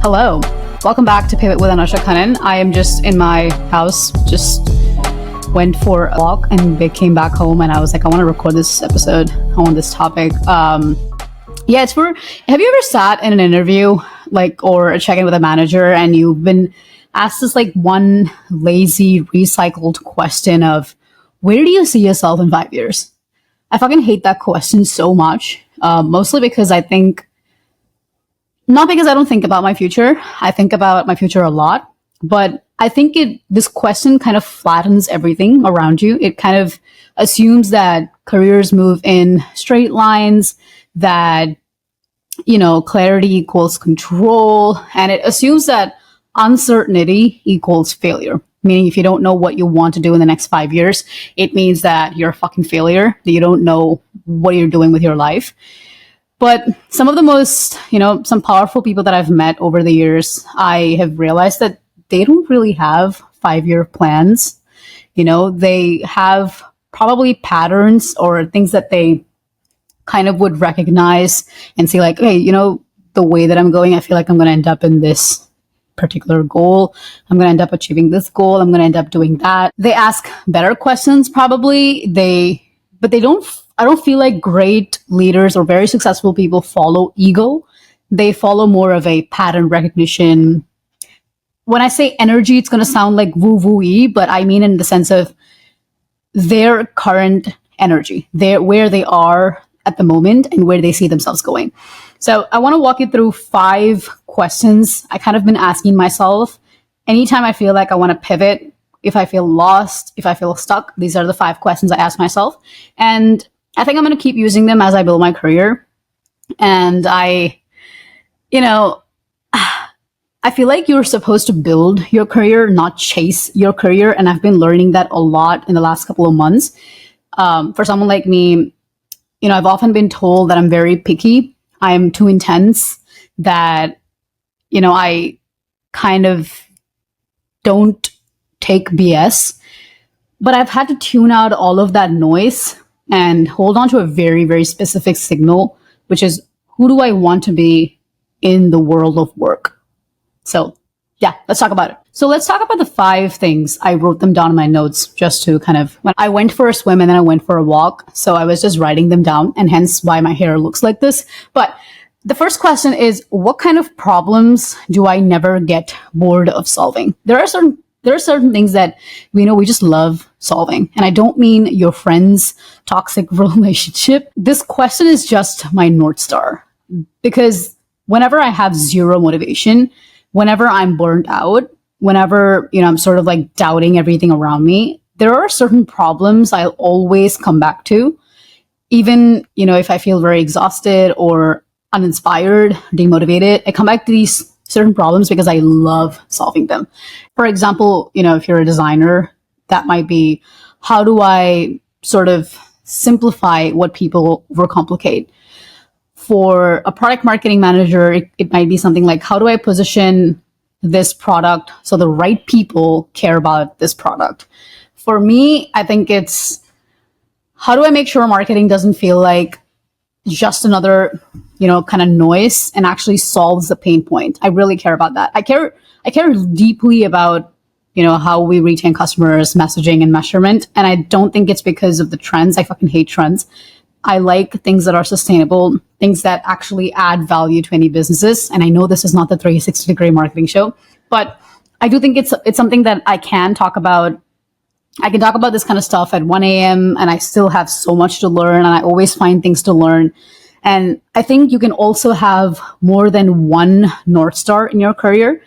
Hello, welcome back to Pivot with Anusha Khannan. I am just in my house, just went for a walk and came back home, and I was like, I want to record this episode. I want this topic. It's for, have you ever sat in an interview or a check-in with a manager and you've been asked this one lazy recycled question of, where do you see yourself in 5 years? I fucking hate that question so much. Mostly because not because I don't think about my future. I think about my future a lot, but I think this question kind of flattens everything around you. It kind of assumes that careers move in straight lines, that, clarity equals control, and it assumes that uncertainty equals failure. Meaning if you don't know what you want to do in the next 5 years, it means that you're a fucking failure, that you don't know what you're doing with your life. But some of the most, some powerful people that I've met over the years, I have realized that they don't really have 5-year plans. They have probably patterns or things that they kind of would recognize and say hey, the way that I'm going, I feel like I'm going to end up in this particular goal. I'm going to end up achieving this goal. I'm going to end up doing that. They ask better questions probably. I don't feel like great leaders or very successful people follow ego. They follow more of a pattern recognition. When I say energy, it's going to sound like woo-woo-y, but I mean in the sense of their current energy, where they are at the moment and where they see themselves going. So I want to walk you through 5 questions I kind of been asking myself anytime I feel like I want to pivot. If I feel lost, if I feel stuck, these are the 5 questions I ask myself. And I think I'm going to keep using them as I build my career. And I feel like you're supposed to build your career, not chase your career. And I've been learning that a lot in the last couple of months. For someone like me, I've often been told that I'm very picky. I'm too intense, that, I kind of don't take BS. But I've had to tune out all of that noise and hold on to a very, very specific signal, which is, who do I want to be in the world of work? So yeah, let's talk about it. So let's talk about the 5 things. I wrote them down in my notes just to when I went for a swim and then I went for a walk. So I was just writing them down, and hence why my hair looks like this. But the first question is, what kind of problems do I never get bored of solving? There are certain things that we just love solving. And I don't mean your friend's toxic relationship. This question is just my North Star. Because whenever I have zero motivation, whenever I'm burnt out, whenever, I'm sort of doubting everything around me, there are certain problems I'll always come back to. Even, if I feel very exhausted or uninspired, demotivated, I come back to these certain problems because I love solving them. For example, if you're a designer, that might be, how do I sort of simplify what people overcomplicate? For a product marketing manager, it might be something like, how do I position this product so the right people care about this product? For me, I think it's, how do I make sure marketing doesn't feel like just another, kind of noise and actually solves the pain point? I really care about that. I care deeply about, how we retain customers, messaging and measurement. And I don't think it's because of the trends. I fucking hate trends. I like things that are sustainable, things that actually add value to any businesses. And I know this is not the 360-degree marketing show, but I do think it's something that I can talk about. I can talk about this kind of stuff at 1 a.m. and I still have so much to learn, and I always find things to learn. And I think you can also have more than one North Star in your career.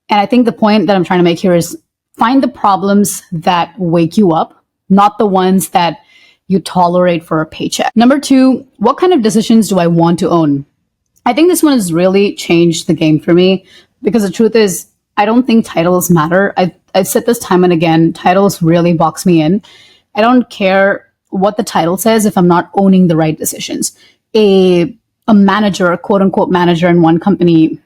And I think the point that I'm trying to make here is, find the problems that wake you up, not the ones that you tolerate for a paycheck. Number 2, what kind of decisions do I want to own? I think this one has really changed the game for me, because the truth is, I don't think titles matter. I've said this time and again, titles really box me in. I don't care what the title says if I'm not owning the right decisions. A manager, a quote unquote manager in one company,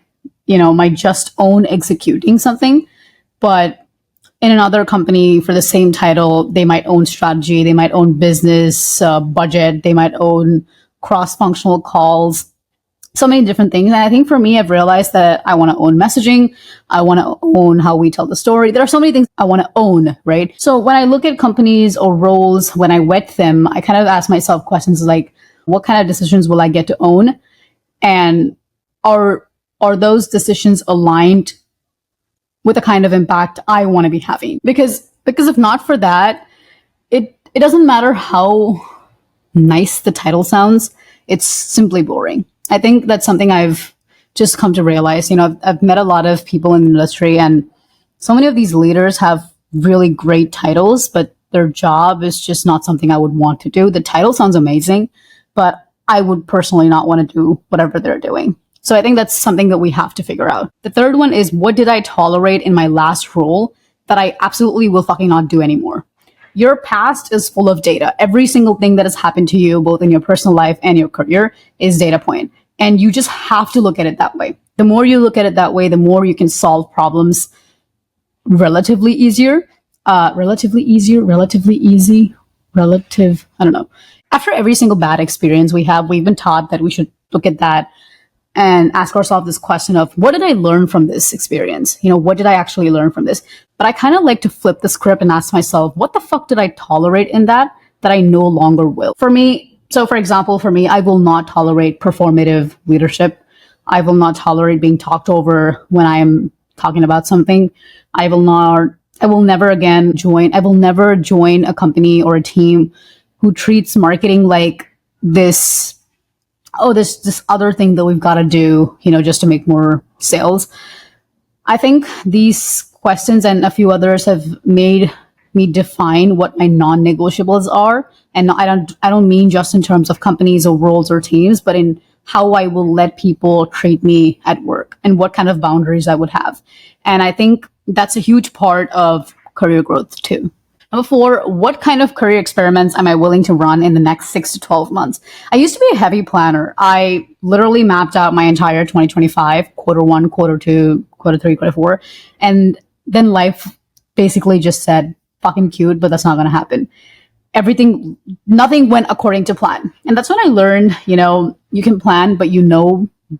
might just own executing something, but in another company for the same title, they might own strategy, they might own business, budget, they might own cross-functional calls. so many different things. And I think for me, I've realized that I want to own messaging. I want to own how we tell the story. There are so many things I want to own, right? So when I look at companies or roles, when I vet them, I kind of ask myself questions like, what kind of decisions will I get to own? And are those decisions aligned with the kind of impact I want to be having? Because if not for that, it doesn't matter how nice the title sounds, it's simply boring. I think that's something I've just come to realize. I've met a lot of people in the industry, and so many of these leaders have really great titles, but their job is just not something I would want to do. The title sounds amazing, but I would personally not want to do whatever they're doing. So I think that's something that we have to figure out. The third one is, what did I tolerate in my last role that I absolutely will fucking not do anymore? Your past is full of data. Every single thing that has happened to you, both in your personal life and your career, is data point. And you just have to look at it that way. The more you look at it that way, the more you can solve problems relatively easier. I don't know. After every single bad experience we've been taught that we should look at that and ask ourselves this question of, what did I learn from this experience? What did I actually learn from this? But I kind of like to flip the script and ask myself, what the fuck did I tolerate in that I no longer will? For example, I will not tolerate performative leadership. I will not tolerate being talked over when I am talking about something. I will never join a company or a team who treats marketing like this other thing that we've got to do, just to make more sales. I think these questions and a few others have made me define what my non-negotiables are. And I don't mean just in terms of companies or roles or teams, but in how I will let people treat me at work and what kind of boundaries I would have. And I think that's a huge part of career growth too. Number 4, what kind of career experiments am I willing to run in the next 6 to 12 months? I used to be a heavy planner. I literally mapped out my entire 2025, quarter 1, quarter 2, quarter 3, quarter 4. And then life basically just said, fucking cute, but that's not going to happen. Nothing went according to plan. And that's when I learned, you can plan, but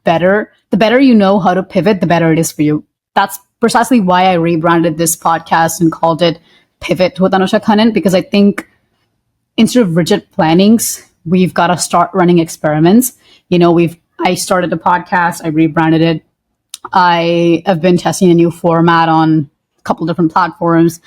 better. The better you know how to pivot, the better it is for you. That's precisely why I rebranded this podcast and called it Pivot with Anusha Khannan, because I think instead of rigid plannings, we've got to start running experiments. I started a podcast, I rebranded it. I have been testing a new format on a couple different platforms.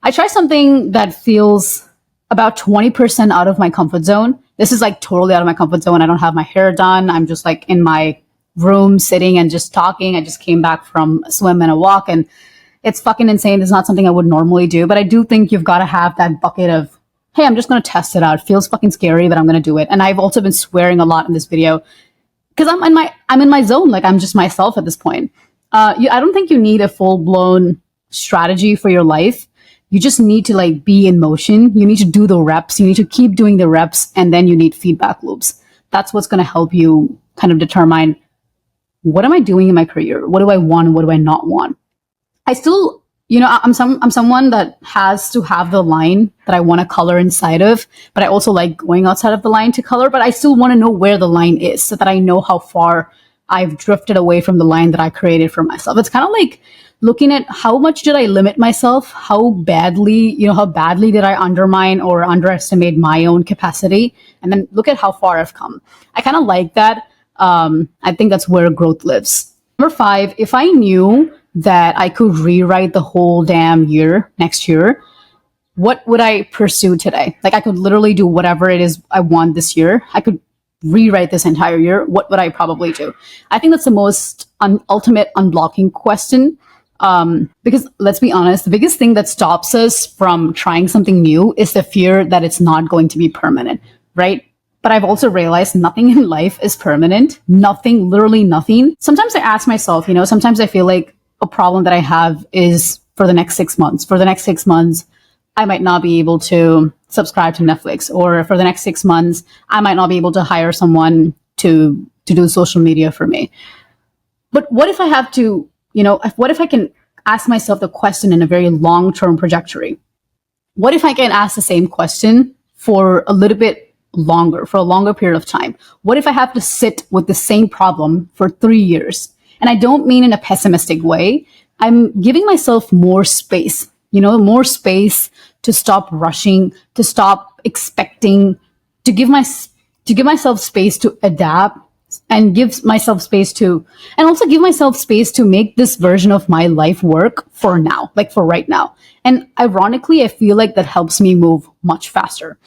I try something that feels about 20% out of my comfort zone. This is like totally out of my comfort zone. I don't have my hair done. I'm just like in my room sitting and just talking. I just came back from a swim and a walk, and it's fucking insane. It's not something I would normally do, but I do think you've got to have that bucket of, hey, I'm just going to test it out. It feels fucking scary, but I'm going to do it. And I've also been swearing a lot in this video because I'm in my zone. Like, I'm just myself at this point. I don't think you need a full blown strategy for your life. You just need to be in motion. You need to do the reps. You need to keep doing the reps, and then you need feedback loops. That's what's going to help you kind of determine, what am I doing in my career? What do I want and what do I not want? I still, I'm someone that has to have the line that I want to color inside of, but I also like going outside of the line to color, but I still want to know where the line is so that I know how far I've drifted away from the line that I created for myself. It's kind of like looking at how much did I limit myself? How badly did I undermine or underestimate my own capacity? And then look at how far I've come. I kind of like that. I think that's where growth lives. Number 5, if I knew that I could rewrite the whole damn year next year, what would I pursue today? I could literally do whatever it is I want this year. I could rewrite this entire year. What would I probably do? I think that's the most ultimate unblocking question. Because let's be honest, the biggest thing that stops us from trying something new is the fear that it's not going to be permanent, right? But I've also realized nothing in life is permanent. Nothing, literally nothing. Sometimes I ask myself, sometimes I feel like a problem that I have is for the next 6 months. For the next 6 months, I might not be able to subscribe to Netflix, or for the next 6 months, I might not be able to hire someone to do social media for me. But what if I have to, what if I can ask myself the question in a very long-term trajectory? What if I can ask the same question for a little bit longer, for a longer period of time? What if I have to sit with the same problem for 3 years? And I don't mean in a pessimistic way. I'm giving myself more space, more space to stop rushing, to stop expecting, to give myself space to adapt, and give myself space to, and also give myself space to make this version of my life work for now, like for right now. And ironically, I feel like that helps me move much faster.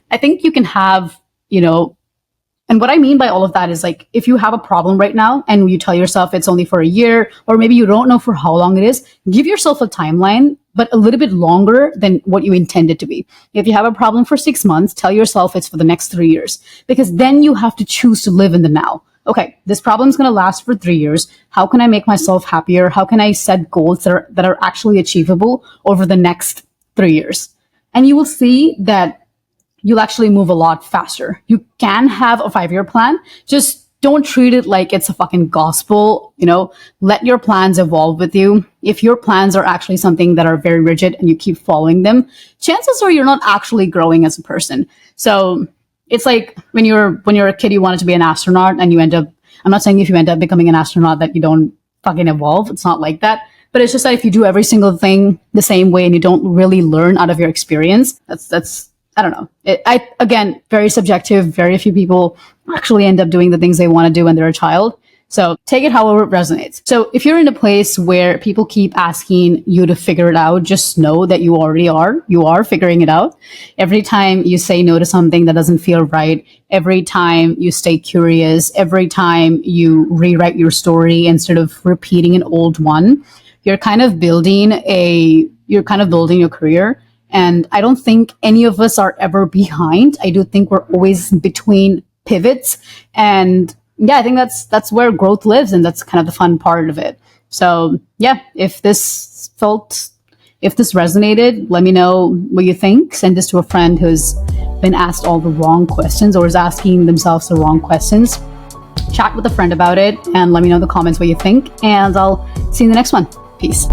I think you can have, and what I mean by all of that is, like, if you have a problem right now and you tell yourself it's only for a year, or maybe you don't know for how long it is, give yourself a timeline, but a little bit longer than what you intend it to be. If you have a problem for 6 months, tell yourself it's for the next 3 years, because then you have to choose to live in the now. Okay, this problem is going to last for 3 years. How can I make myself happier? How can I set goals that are actually achievable over the next 3 years? And you will see that you'll actually move a lot faster. You can have a 5-year plan. Just don't treat it like it's a fucking gospel. Let your plans evolve with you. If your plans are actually something that are very rigid and you keep following them, chances are you're not actually growing as a person. So it's like when you're a kid, you wanted to be an astronaut, and I'm not saying if you end up becoming an astronaut that you don't fucking evolve. It's not like that. But it's just that if you do every single thing the same way and you don't really learn out of your experience, that's I don't know. Again, very subjective. Very few people actually end up doing the things they want to do when they're a child. So take it however it resonates. So if you're in a place where people keep asking you to figure it out, just know that you already are. You are figuring it out. Every time you say no to something that doesn't feel right, every time you stay curious, every time you rewrite your story instead of repeating an old one, you're kind of building your career. And I don't think any of us are ever behind. I do think we're always between pivots. And yeah, I think that's where growth lives. And that's kind of the fun part of it. So yeah, if this resonated, let me know what you think. Send this to a friend who's been asked all the wrong questions or is asking themselves the wrong questions. Chat with a friend about it and let me know in the comments what you think. And I'll see you in the next one. Peace.